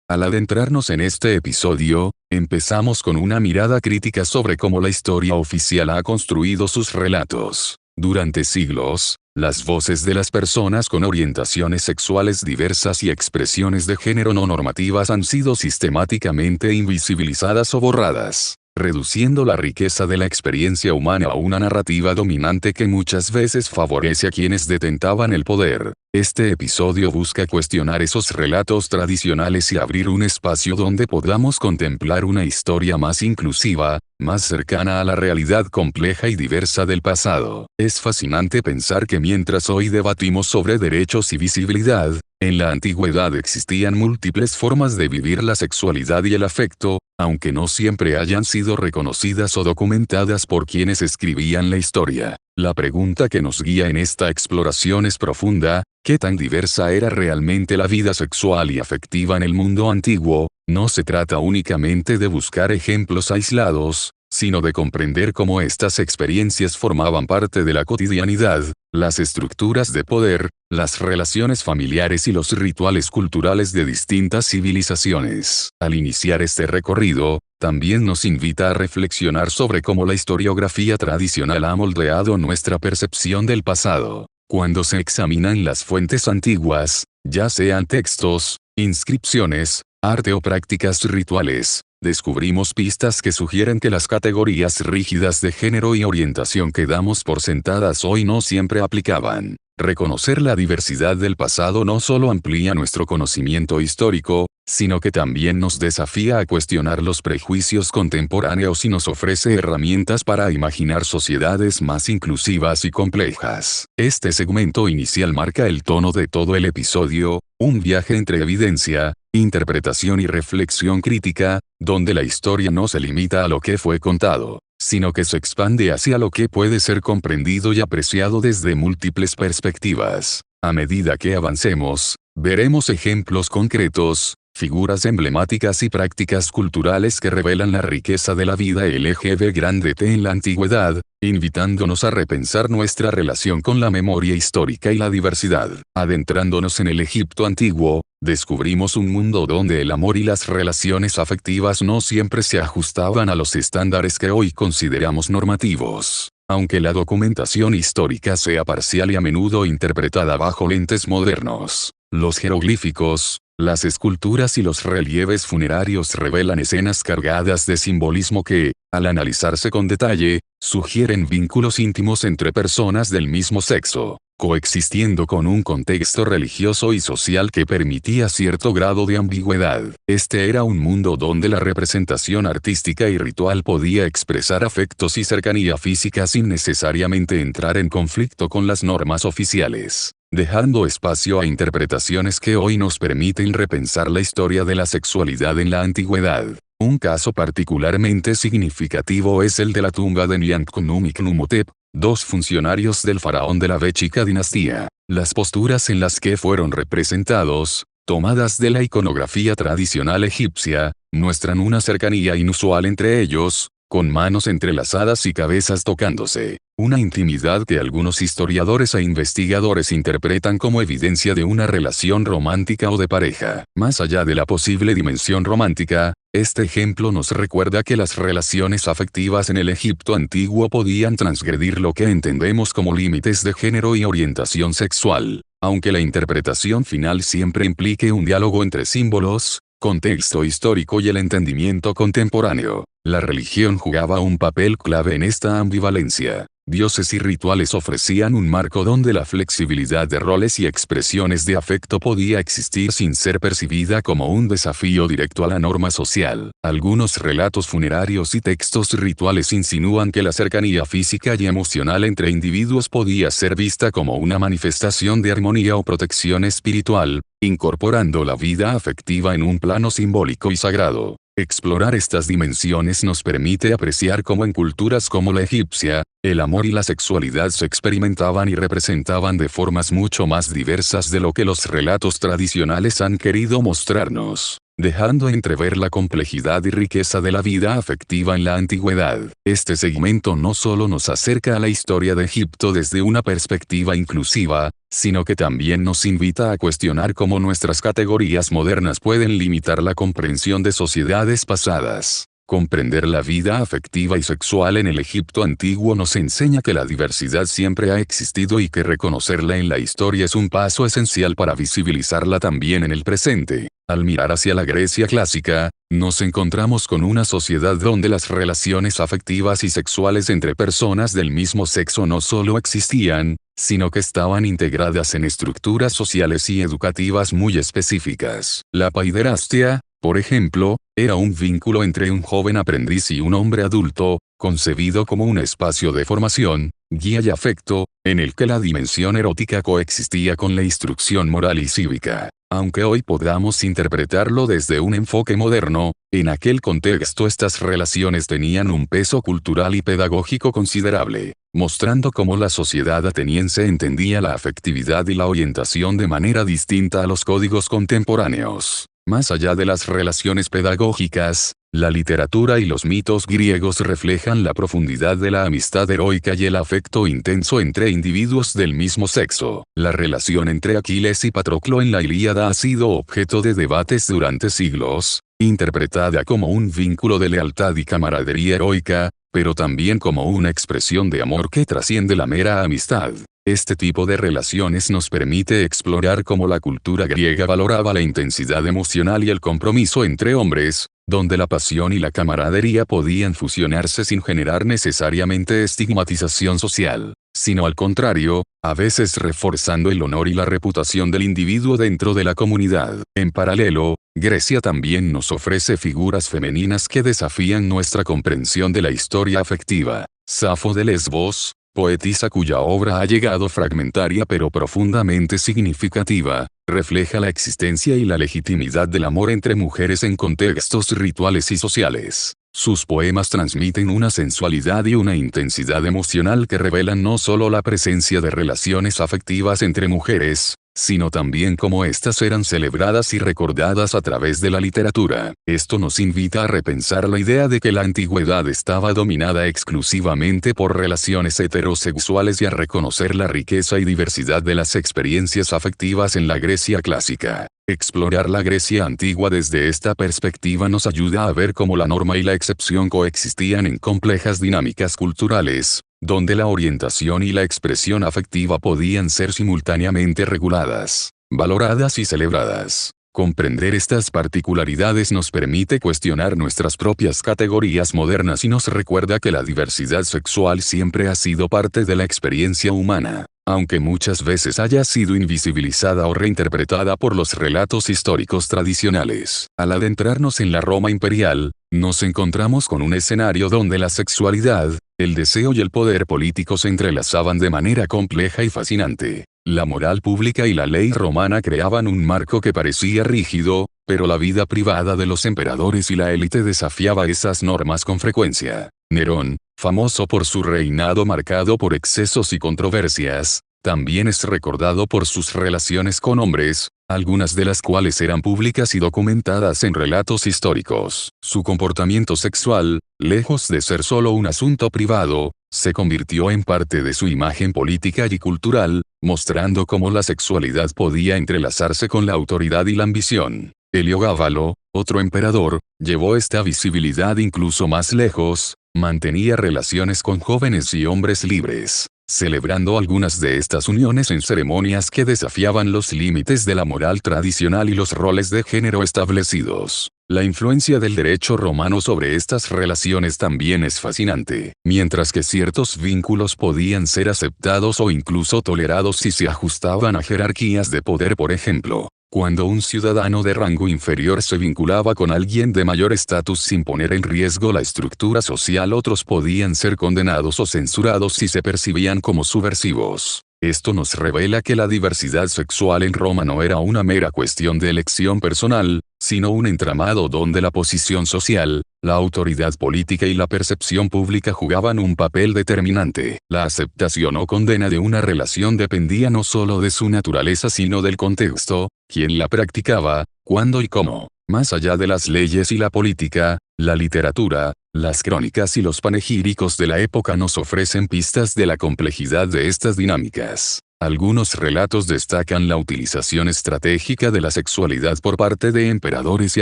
Al adentrarnos en este episodio, empezamos con una mirada crítica sobre cómo la historia oficial ha construido sus relatos. Durante siglos, las voces de las personas con orientaciones sexuales diversas y expresiones de género no normativas han sido sistemáticamente invisibilizadas o borradas, reduciendo la riqueza de la experiencia humana a una narrativa dominante que muchas veces favorece a quienes detentaban el poder. Este episodio busca cuestionar esos relatos tradicionales y abrir un espacio donde podamos contemplar una historia más inclusiva, más cercana a la realidad compleja y diversa del pasado. Es fascinante pensar que mientras hoy debatimos sobre derechos y visibilidad, en la antigüedad existían múltiples formas de vivir la sexualidad y el afecto, aunque no siempre hayan sido reconocidas o documentadas por quienes escribían la historia. La pregunta que nos guía en esta exploración es profunda: ¿qué tan diversa era realmente la vida sexual y afectiva en el mundo antiguo? No se trata únicamente de buscar ejemplos aislados, sino de comprender cómo estas experiencias formaban parte de la cotidianidad, las estructuras de poder, las relaciones familiares y los rituales culturales de distintas civilizaciones. Al iniciar este recorrido, también nos invita a reflexionar sobre cómo la historiografía tradicional ha moldeado nuestra percepción del pasado. Cuando se examinan las fuentes antiguas, ya sean textos, inscripciones, arte o prácticas rituales, descubrimos pistas que sugieren que las categorías rígidas de género y orientación que damos por sentadas hoy no siempre aplicaban. Reconocer la diversidad del pasado no solo amplía nuestro conocimiento histórico, sino que también nos desafía a cuestionar los prejuicios contemporáneos y nos ofrece herramientas para imaginar sociedades más inclusivas y complejas. Este segmento inicial marca el tono de todo el episodio, un viaje entre evidencia, interpretación y reflexión crítica, donde la historia no se limita a lo que fue contado, sino que se expande hacia lo que puede ser comprendido y apreciado desde múltiples perspectivas. A medida que avancemos, veremos ejemplos concretos, figuras emblemáticas y prácticas culturales que revelan la riqueza de la vida LGBT en la antigüedad, invitándonos a repensar nuestra relación con la memoria histórica y la diversidad. Adentrándonos en el Egipto antiguo, descubrimos un mundo donde el amor y las relaciones afectivas no siempre se ajustaban a los estándares que hoy consideramos normativos. Aunque la documentación histórica sea parcial y a menudo interpretada bajo lentes modernos, los jeroglíficos, las esculturas y los relieves funerarios revelan escenas cargadas de simbolismo que, al analizarse con detalle, sugieren vínculos íntimos entre personas del mismo sexo, coexistiendo con un contexto religioso y social que permitía cierto grado de ambigüedad. Este era un mundo donde la representación artística y ritual podía expresar afectos y cercanía física sin necesariamente entrar en conflicto con las normas oficiales, dejando espacio a interpretaciones que hoy nos permiten repensar la historia de la sexualidad en la antigüedad. Un caso particularmente significativo es el de la tumba de Niankhunum-Iknumhotep, dos funcionarios del faraón de la Béchica dinastía. Las posturas en las que fueron representados, tomadas de la iconografía tradicional egipcia, muestran una cercanía inusual entre ellos, con manos entrelazadas y cabezas tocándose, una intimidad que algunos historiadores e investigadores interpretan como evidencia de una relación romántica o de pareja. Más allá de la posible dimensión romántica, este ejemplo nos recuerda que las relaciones afectivas en el Egipto antiguo podían transgredir lo que entendemos como límites de género y orientación sexual, aunque la interpretación final siempre implique un diálogo entre símbolos, contexto histórico y el entendimiento contemporáneo. La religión jugaba un papel clave en esta ambivalencia. Dioses y rituales ofrecían un marco donde la flexibilidad de roles y expresiones de afecto podía existir sin ser percibida como un desafío directo a la norma social. Algunos relatos funerarios y textos rituales insinúan que la cercanía física y emocional entre individuos podía ser vista como una manifestación de armonía o protección espiritual, incorporando la vida afectiva en un plano simbólico y sagrado. Explorar estas dimensiones nos permite apreciar cómo en culturas como la egipcia, el amor y la sexualidad se experimentaban y representaban de formas mucho más diversas de lo que los relatos tradicionales han querido mostrarnos. dejando entrever la complejidad y riqueza de la vida afectiva en la antigüedad. Este segmento no solo nos acerca a la historia de Egipto desde una perspectiva inclusiva, sino que también nos invita a cuestionar cómo nuestras categorías modernas pueden limitar la comprensión de sociedades pasadas. Comprender la vida afectiva y sexual en el Egipto antiguo nos enseña que la diversidad siempre ha existido y que reconocerla en la historia es un paso esencial para visibilizarla también en el presente. Al mirar hacia la Grecia clásica, nos encontramos con una sociedad donde las relaciones afectivas y sexuales entre personas del mismo sexo no solo existían, sino que estaban integradas en estructuras sociales y educativas muy específicas. La paiderastia, por ejemplo, era un vínculo entre un joven aprendiz y un hombre adulto, concebido como un espacio de formación, guía y afecto, en el que la dimensión erótica coexistía con la instrucción moral y cívica. Aunque hoy podamos interpretarlo desde un enfoque moderno, en aquel contexto estas relaciones tenían un peso cultural y pedagógico considerable, mostrando cómo la sociedad ateniense entendía la afectividad y la orientación de manera distinta a los códigos contemporáneos. Más allá de las relaciones pedagógicas, la literatura y los mitos griegos reflejan la profundidad de la amistad heroica y el afecto intenso entre individuos del mismo sexo. La relación entre Aquiles y Patroclo en la Ilíada ha sido objeto de debates durante siglos, interpretada como un vínculo de lealtad y camaradería heroica, pero también como una expresión de amor que trasciende la mera amistad. Este tipo de relaciones nos permite explorar cómo la cultura griega valoraba la intensidad emocional y el compromiso entre hombres, donde la pasión y la camaradería podían fusionarse sin generar necesariamente estigmatización social, sino al contrario, a veces reforzando el honor y la reputación del individuo dentro de la comunidad. En paralelo, Grecia también nos ofrece figuras femeninas que desafían nuestra comprensión de la historia afectiva. Safo de Lesbos, poetisa cuya obra ha llegado fragmentaria pero profundamente significativa, refleja la existencia y la legitimidad del amor entre mujeres en contextos rituales y sociales. Sus poemas transmiten una sensualidad y una intensidad emocional que revelan no solo la presencia de relaciones afectivas entre mujeres, sino también cómo éstas eran celebradas y recordadas a través de la literatura. Esto nos invita a repensar la idea de que la antigüedad estaba dominada exclusivamente por relaciones heterosexuales y a reconocer la riqueza y diversidad de las experiencias afectivas en la Grecia clásica. Explorar la Grecia antigua desde esta perspectiva nos ayuda a ver cómo la norma y la excepción coexistían en complejas dinámicas culturales, donde la orientación y la expresión afectiva podían ser simultáneamente reguladas, valoradas y celebradas. Comprender estas particularidades nos permite cuestionar nuestras propias categorías modernas y nos recuerda que la diversidad sexual siempre ha sido parte de la experiencia humana, aunque muchas veces haya sido invisibilizada o reinterpretada por los relatos históricos tradicionales. Al adentrarnos en la Roma imperial, nos encontramos con un escenario donde la sexualidad, el deseo y el poder político se entrelazaban de manera compleja y fascinante. La moral pública y la ley romana creaban un marco que parecía rígido, pero la vida privada de los emperadores y la élite desafiaba esas normas con frecuencia. Nerón, famoso por su reinado marcado por excesos y controversias, también es recordado por sus relaciones con hombres, algunas de las cuales eran públicas y documentadas en relatos históricos. Su comportamiento sexual, lejos de ser solo un asunto privado, se convirtió en parte de su imagen política y cultural, mostrando cómo la sexualidad podía entrelazarse con la autoridad y la ambición. Heliogábalo, otro emperador, llevó esta visibilidad incluso más lejos, mantenía relaciones con jóvenes y hombres libres, celebrando algunas de estas uniones en ceremonias que desafiaban los límites de la moral tradicional y los roles de género establecidos. La influencia del derecho romano sobre estas relaciones también es fascinante. Mientras que ciertos vínculos podían ser aceptados o incluso tolerados si se ajustaban a jerarquías de poder, por ejemplo, cuando un ciudadano de rango inferior se vinculaba con alguien de mayor estatus sin poner en riesgo la estructura social, otros podían ser condenados o censurados si se percibían como subversivos. Esto nos revela que la diversidad sexual en Roma no era una mera cuestión de elección personal, sino un entramado donde la posición social, la autoridad política y la percepción pública jugaban un papel determinante. La aceptación o condena de una relación dependía no solo de su naturaleza sino del contexto, quién la practicaba, cuándo y cómo. Más allá de las leyes y la política, la literatura, las crónicas y los panegíricos de la época nos ofrecen pistas de la complejidad de estas dinámicas. Algunos relatos destacan la utilización estratégica de la sexualidad por parte de emperadores y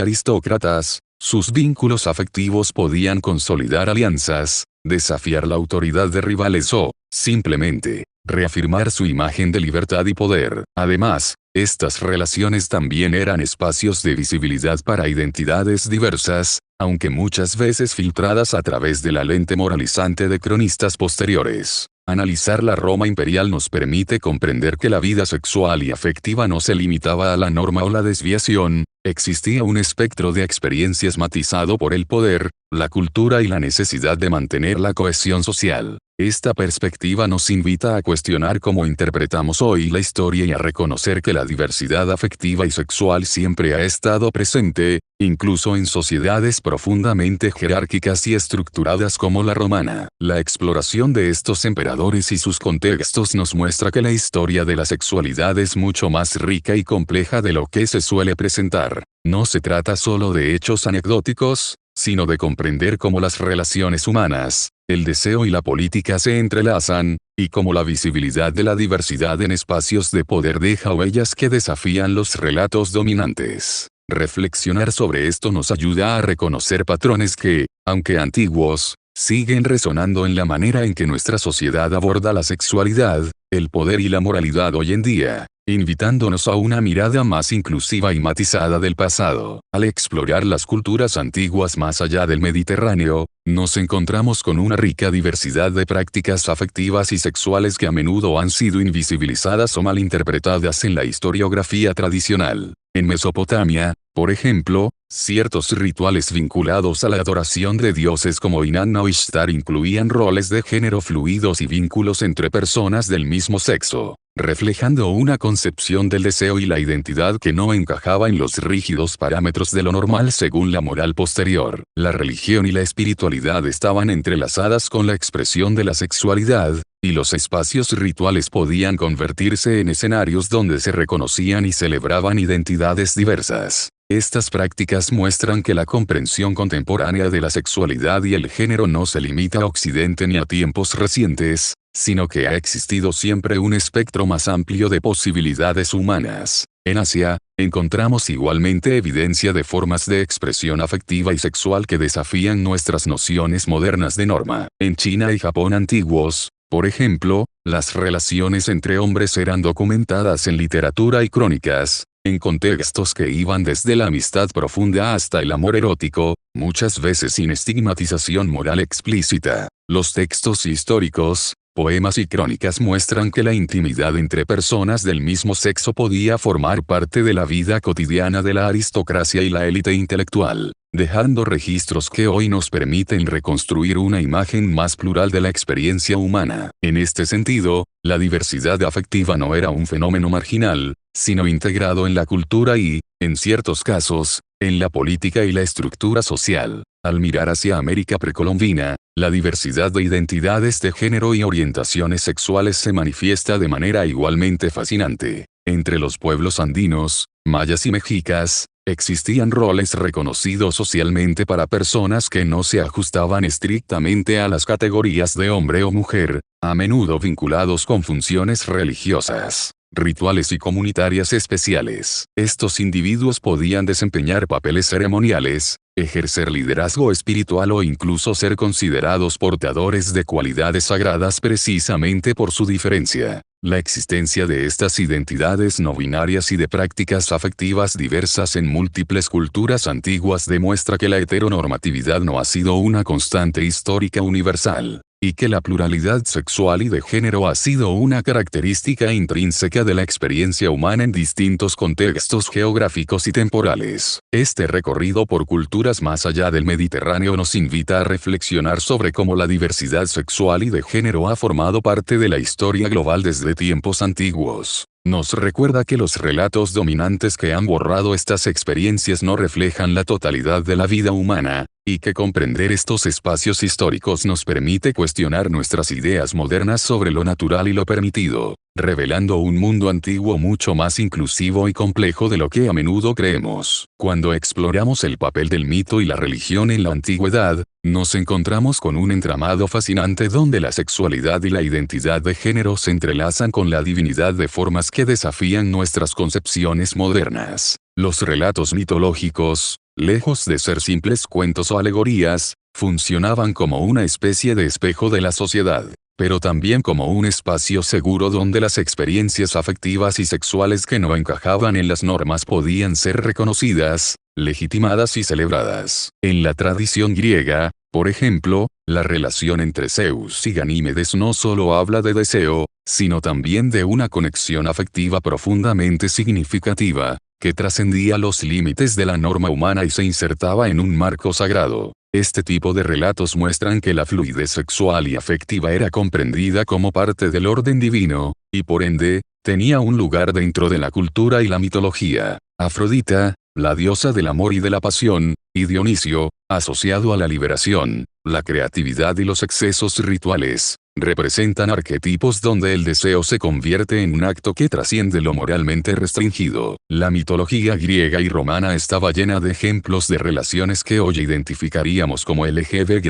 aristócratas. Sus vínculos afectivos podían consolidar alianzas, desafiar la autoridad de rivales o, simplemente, reafirmar su imagen de libertad y poder. Además, estas relaciones también eran espacios de visibilidad para identidades diversas, aunque muchas veces filtradas a través de la lente moralizante de cronistas posteriores. Analizar la Roma imperial nos permite comprender que la vida sexual y afectiva no se limitaba a la norma o la desviación, existía un espectro de experiencias matizado por el poder, la cultura y la necesidad de mantener la cohesión social. Esta perspectiva nos invita a cuestionar cómo interpretamos hoy la historia y a reconocer que la diversidad afectiva y sexual siempre ha estado presente, incluso en sociedades profundamente jerárquicas y estructuradas como la romana. La exploración de estos emperadores y sus contextos nos muestra que la historia de la sexualidad es mucho más rica y compleja de lo que se suele presentar. No se trata solo de hechos anecdóticos, sino de comprender cómo las relaciones humanas, el deseo y la política se entrelazan, y cómo la visibilidad de la diversidad en espacios de poder deja huellas que desafían los relatos dominantes. Reflexionar sobre esto nos ayuda a reconocer patrones que, aunque antiguos, siguen resonando en la manera en que nuestra sociedad aborda la sexualidad, el poder y la moralidad hoy en día, invitándonos a una mirada más inclusiva y matizada del pasado. Al explorar las culturas antiguas más allá del Mediterráneo, nos encontramos con una rica diversidad de prácticas afectivas y sexuales que a menudo han sido invisibilizadas o malinterpretadas en la historiografía tradicional. En Mesopotamia, por ejemplo, ciertos rituales vinculados a la adoración de dioses como Inanna o Ishtar incluían roles de género fluidos y vínculos entre personas del mismo sexo, reflejando una concepción del deseo y la identidad que no encajaba en los rígidos parámetros de lo normal según la moral posterior. La religión y la espiritualidad estaban entrelazadas con la expresión de la sexualidad, y los espacios rituales podían convertirse en escenarios donde se reconocían y celebraban identidades diversas. Estas prácticas muestran que la comprensión contemporánea de la sexualidad y el género no se limita a Occidente ni a tiempos recientes, sino que ha existido siempre un espectro más amplio de posibilidades humanas. En Asia, encontramos igualmente evidencia de formas de expresión afectiva y sexual que desafían nuestras nociones modernas de norma. En China y Japón antiguos, por ejemplo, las relaciones entre hombres eran documentadas en literatura y crónicas, en contextos que iban desde la amistad profunda hasta el amor erótico, muchas veces sin estigmatización moral explícita. Los textos históricos, poemas y crónicas muestran que la intimidad entre personas del mismo sexo podía formar parte de la vida cotidiana de la aristocracia y la élite intelectual, dejando registros que hoy nos permiten reconstruir una imagen más plural de la experiencia humana. En este sentido, la diversidad afectiva no era un fenómeno marginal, sino integrado en la cultura y, en ciertos casos, en la política y la estructura social. Al mirar hacia América precolombina, la diversidad de identidades de género y orientaciones sexuales se manifiesta de manera igualmente fascinante. Entre los pueblos andinos, mayas y mexicas, existían roles reconocidos socialmente para personas que no se ajustaban estrictamente a las categorías de hombre o mujer, a menudo vinculados con funciones religiosas, rituales y comunitarias especiales. Estos individuos podían desempeñar papeles ceremoniales, ejercer liderazgo espiritual o incluso ser considerados portadores de cualidades sagradas precisamente por su diferencia. La existencia de estas identidades no binarias y de prácticas afectivas diversas en múltiples culturas antiguas demuestra que la heteronormatividad no ha sido una constante histórica universal, y que la pluralidad sexual y de género ha sido una característica intrínseca de la experiencia humana en distintos contextos geográficos y temporales. Este recorrido por culturas más allá del Mediterráneo nos invita a reflexionar sobre cómo la diversidad sexual y de género ha formado parte de la historia global desde tiempos antiguos. Nos recuerda que los relatos dominantes que han borrado estas experiencias no reflejan la totalidad de la vida humana, y que comprender estos espacios históricos nos permite cuestionar nuestras ideas modernas sobre lo natural y lo permitido. revelando un mundo antiguo mucho más inclusivo y complejo de lo que a menudo creemos. Cuando exploramos el papel del mito y la religión en la antigüedad, nos encontramos con un entramado fascinante donde la sexualidad y la identidad de género se entrelazan con la divinidad de formas que desafían nuestras concepciones modernas. Los relatos mitológicos, lejos de ser simples cuentos o alegorías, funcionaban como una especie de espejo de la sociedad, pero también como un espacio seguro donde las experiencias afectivas y sexuales que no encajaban en las normas podían ser reconocidas, legitimadas y celebradas. En la tradición griega, por ejemplo, la relación entre Zeus y Ganímedes no solo habla de deseo, sino también de una conexión afectiva profundamente significativa, que trascendía los límites de la norma humana y se insertaba en un marco sagrado. Este tipo de relatos muestran que la fluidez sexual y afectiva era comprendida como parte del orden divino, y por ende, tenía un lugar dentro de la cultura y la mitología. Afrodita, la diosa del amor y de la pasión, y Dionisio, asociado a la liberación, la creatividad y los excesos rituales, representan arquetipos donde el deseo se convierte en un acto que trasciende lo moralmente restringido. La mitología griega y romana estaba llena de ejemplos de relaciones que hoy identificaríamos como LGBT+,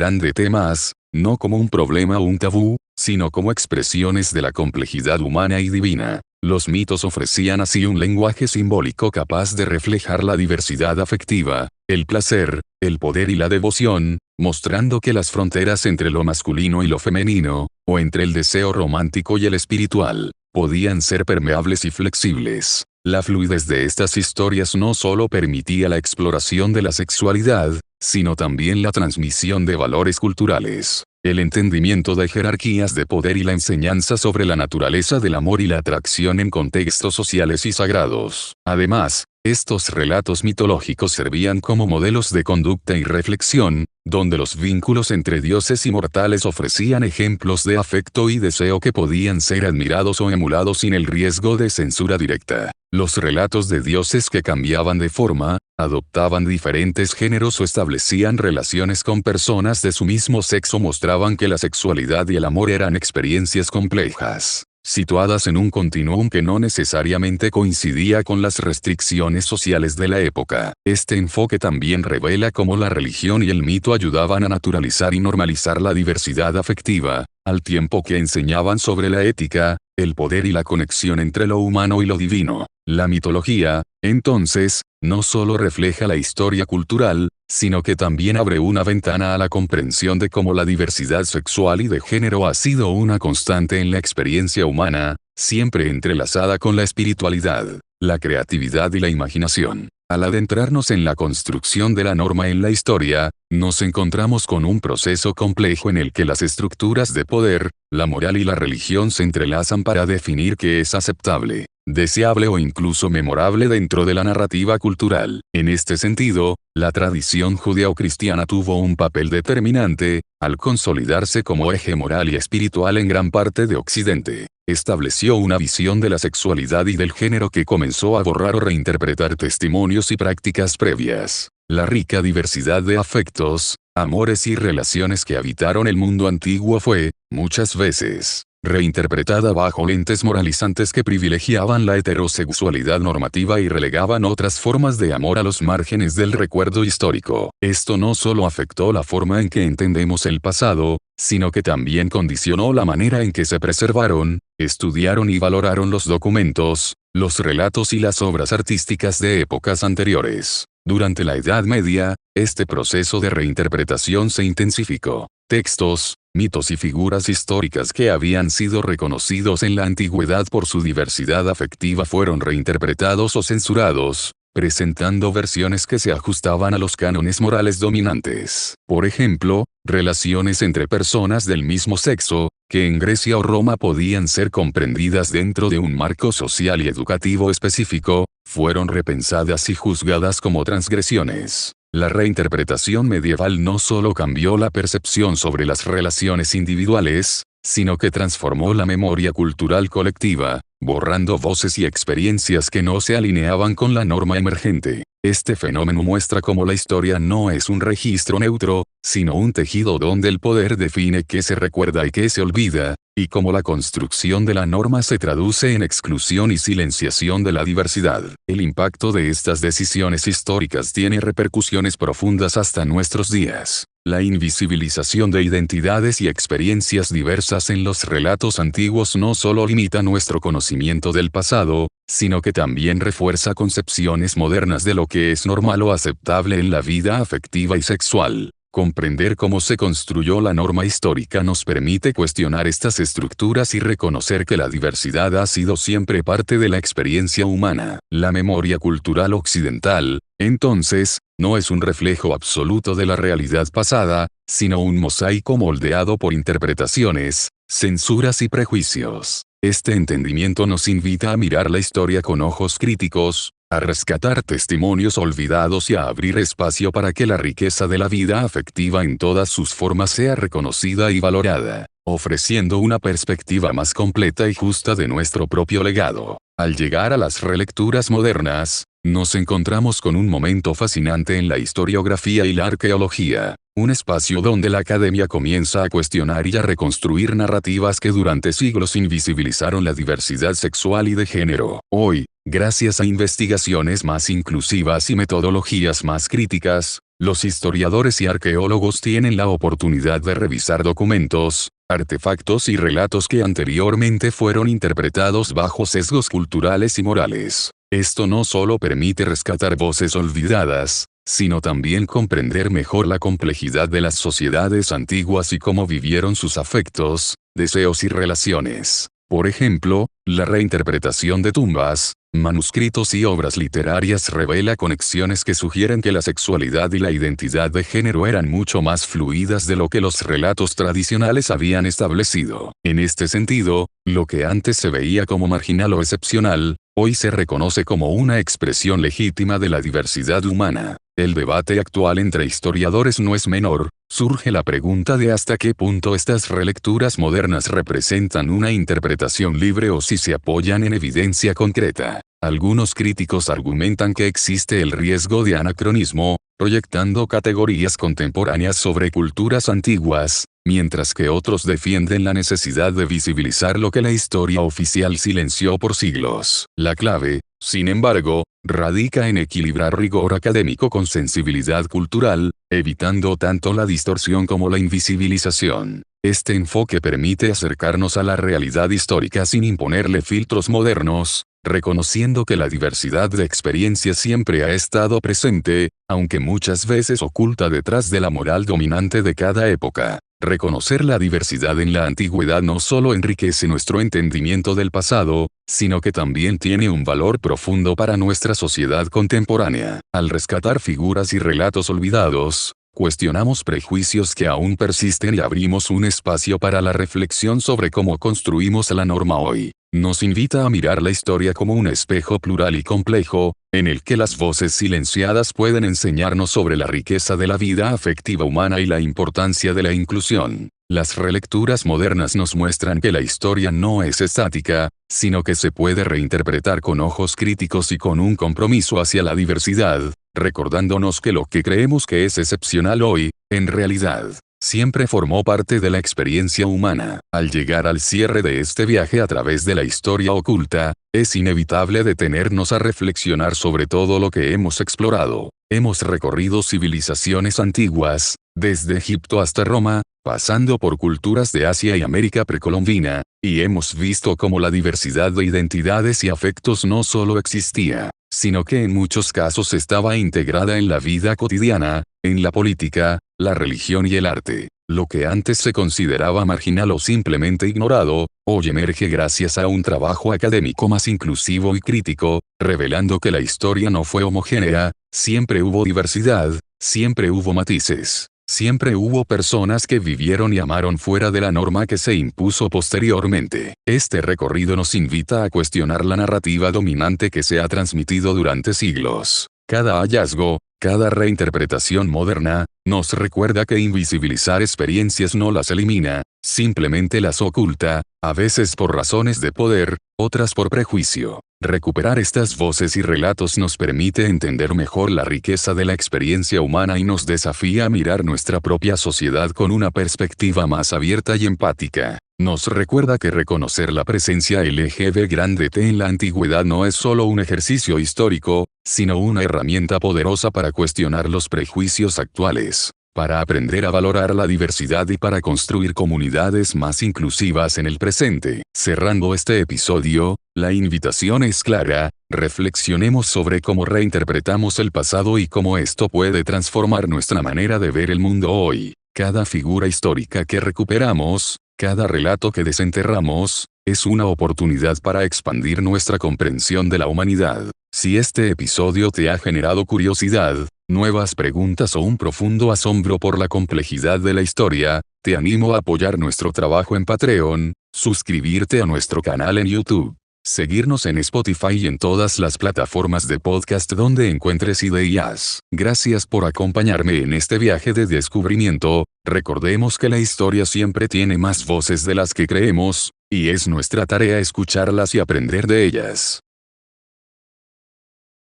no como un problema o un tabú, sino como expresiones de la complejidad humana y divina. Los mitos ofrecían así un lenguaje simbólico capaz de reflejar la diversidad afectiva, el placer, el poder y la devoción, mostrando que las fronteras entre lo masculino y lo femenino, o entre el deseo romántico y el espiritual, podían ser permeables y flexibles. La fluidez de estas historias no solo permitía la exploración de la sexualidad, sino también la transmisión de valores culturales, el entendimiento de jerarquías de poder y la enseñanza sobre la naturaleza del amor y la atracción en contextos sociales y sagrados. Además, estos relatos mitológicos servían como modelos de conducta y reflexión, donde los vínculos entre dioses y mortales ofrecían ejemplos de afecto y deseo que podían ser admirados o emulados sin el riesgo de censura directa. Los relatos de dioses que cambiaban de forma, adoptaban diferentes géneros o establecían relaciones con personas de su mismo sexo mostraban que la sexualidad y el amor eran experiencias complejas, situadas en un continuum que no necesariamente coincidía con las restricciones sociales de la época. Este enfoque también revela cómo la religión y el mito ayudaban a naturalizar y normalizar la diversidad afectiva, al tiempo que enseñaban sobre la ética, el poder y la conexión entre lo humano y lo divino. La mitología, entonces, no solo refleja la historia cultural, sino que también abre una ventana a la comprensión de cómo la diversidad sexual y de género ha sido una constante en la experiencia humana, siempre entrelazada con la espiritualidad, la creatividad y la imaginación. Al adentrarnos en la construcción de la norma en la historia, nos encontramos con un proceso complejo en el que las estructuras de poder, la moral y la religión se entrelazan para definir qué es aceptable, deseable o incluso memorable dentro de la narrativa cultural. En este sentido, la tradición judeo-cristiana tuvo un papel determinante, al consolidarse como eje moral y espiritual en gran parte de Occidente. Estableció una visión de la sexualidad y del género que comenzó a borrar o reinterpretar testimonios y prácticas previas. La rica diversidad de afectos, amores y relaciones que habitaron el mundo antiguo fue, muchas veces, reinterpretada bajo lentes moralizantes que privilegiaban la heterosexualidad normativa y relegaban otras formas de amor a los márgenes del recuerdo histórico. Esto no solo afectó la forma en que entendemos el pasado, sino que también condicionó la manera en que se preservaron, estudiaron y valoraron los documentos, los relatos y las obras artísticas de épocas anteriores. Durante la Edad Media, este proceso de reinterpretación se intensificó. Textos, mitos y figuras históricas que habían sido reconocidos en la antigüedad por su diversidad afectiva fueron reinterpretados o censurados, presentando versiones que se ajustaban a los cánones morales dominantes. Por ejemplo, relaciones entre personas del mismo sexo, que en Grecia o Roma podían ser comprendidas dentro de un marco social y educativo específico, fueron repensadas y juzgadas como transgresiones. La reinterpretación medieval no solo cambió la percepción sobre las relaciones individuales, sino que transformó la memoria cultural colectiva, borrando voces y experiencias que no se alineaban con la norma emergente. Este fenómeno muestra cómo la historia no es un registro neutro, sino un tejido donde el poder define qué se recuerda y qué se olvida, y cómo la construcción de la norma se traduce en exclusión y silenciación de la diversidad. El impacto de estas decisiones históricas tiene repercusiones profundas hasta nuestros días. La invisibilización de identidades y experiencias diversas en los relatos antiguos no solo limita nuestro conocimiento del pasado, sino que también refuerza concepciones modernas de lo que es normal o aceptable en la vida afectiva y sexual. Comprender cómo se construyó la norma histórica nos permite cuestionar estas estructuras y reconocer que la diversidad ha sido siempre parte de la experiencia humana. La memoria cultural occidental, entonces, no es un reflejo absoluto de la realidad pasada, sino un mosaico moldeado por interpretaciones, censuras y prejuicios. Este entendimiento nos invita a mirar la historia con ojos críticos, a rescatar testimonios olvidados y a abrir espacio para que la riqueza de la vida afectiva en todas sus formas sea reconocida y valorada, ofreciendo una perspectiva más completa y justa de nuestro propio legado. Al llegar a las relecturas modernas, nos encontramos con un momento fascinante en la historiografía y la arqueología, un espacio donde la academia comienza a cuestionar y a reconstruir narrativas que durante siglos invisibilizaron la diversidad sexual y de género. Hoy, gracias a investigaciones más inclusivas y metodologías más críticas, los historiadores y arqueólogos tienen la oportunidad de revisar documentos, artefactos y relatos que anteriormente fueron interpretados bajo sesgos culturales y morales. Esto no solo permite rescatar voces olvidadas, sino también comprender mejor la complejidad de las sociedades antiguas y cómo vivieron sus afectos, deseos y relaciones. Por ejemplo, la reinterpretación de tumbas, manuscritos y obras literarias revela conexiones que sugieren que la sexualidad y la identidad de género eran mucho más fluidas de lo que los relatos tradicionales habían establecido. En este sentido, lo que antes se veía como marginal o excepcional, hoy se reconoce como una expresión legítima de la diversidad humana. El debate actual entre historiadores no es menor. Surge la pregunta de hasta qué punto estas relecturas modernas representan una interpretación libre o si se apoyan en evidencia concreta. Algunos críticos argumentan que existe el riesgo de anacronismo, proyectando categorías contemporáneas sobre culturas antiguas, mientras que otros defienden la necesidad de visibilizar lo que la historia oficial silenció por siglos. La clave, sin embargo, radica en equilibrar rigor académico con sensibilidad cultural, evitando tanto la distorsión como la invisibilización. Este enfoque permite acercarnos a la realidad histórica sin imponerle filtros modernos, reconociendo que la diversidad de experiencias siempre ha estado presente, aunque muchas veces oculta detrás de la moral dominante de cada época. Reconocer la diversidad en la antigüedad no solo enriquece nuestro entendimiento del pasado, sino que también tiene un valor profundo para nuestra sociedad contemporánea. Al rescatar figuras y relatos olvidados, cuestionamos prejuicios que aún persisten y abrimos un espacio para la reflexión sobre cómo construimos la norma hoy. Nos invita a mirar la historia como un espejo plural y complejo, en el que las voces silenciadas pueden enseñarnos sobre la riqueza de la vida afectiva humana y la importancia de la inclusión. Las relecturas modernas nos muestran que la historia no es estática, sino que se puede reinterpretar con ojos críticos y con un compromiso hacia la diversidad, recordándonos que lo que creemos que es excepcional hoy, en realidad, siempre formó parte de la experiencia humana. Al llegar al cierre de este viaje a través de la historia oculta, es inevitable detenernos a reflexionar sobre todo lo que hemos explorado. Hemos recorrido civilizaciones antiguas, desde Egipto hasta Roma, pasando por culturas de Asia y América precolombina, y hemos visto cómo la diversidad de identidades y afectos no solo existía, sino que en muchos casos estaba integrada en la vida cotidiana, en la política, la religión y el arte. Lo que antes se consideraba marginal o simplemente ignorado, hoy emerge gracias a un trabajo académico más inclusivo y crítico, revelando que la historia no fue homogénea, siempre hubo diversidad, siempre hubo matices. Siempre hubo personas que vivieron y amaron fuera de la norma que se impuso posteriormente. Este recorrido nos invita a cuestionar la narrativa dominante que se ha transmitido durante siglos. Cada hallazgo, cada reinterpretación moderna, nos recuerda que invisibilizar experiencias no las elimina, simplemente las oculta, a veces por razones de poder, otras por prejuicio. Recuperar estas voces y relatos nos permite entender mejor la riqueza de la experiencia humana y nos desafía a mirar nuestra propia sociedad con una perspectiva más abierta y empática. Nos recuerda que reconocer la presencia LGBT en la antigüedad no es solo un ejercicio histórico, sino una herramienta poderosa para cuestionar los prejuicios actuales, para aprender a valorar la diversidad y para construir comunidades más inclusivas en el presente. Cerrando este episodio, la invitación es clara: reflexionemos sobre cómo reinterpretamos el pasado y cómo esto puede transformar nuestra manera de ver el mundo hoy. Cada figura histórica que recuperamos, cada relato que desenterramos, es una oportunidad para expandir nuestra comprensión de la humanidad. Si este episodio te ha generado curiosidad, nuevas preguntas o un profundo asombro por la complejidad de la historia, te animo a apoyar nuestro trabajo en Patreon, suscribirte a nuestro canal en YouTube, seguirnos en Spotify y en todas las plataformas de podcast donde encuentres ideas. Gracias por acompañarme en este viaje de descubrimiento. Recordemos que la historia siempre tiene más voces de las que creemos, y es nuestra tarea escucharlas y aprender de ellas.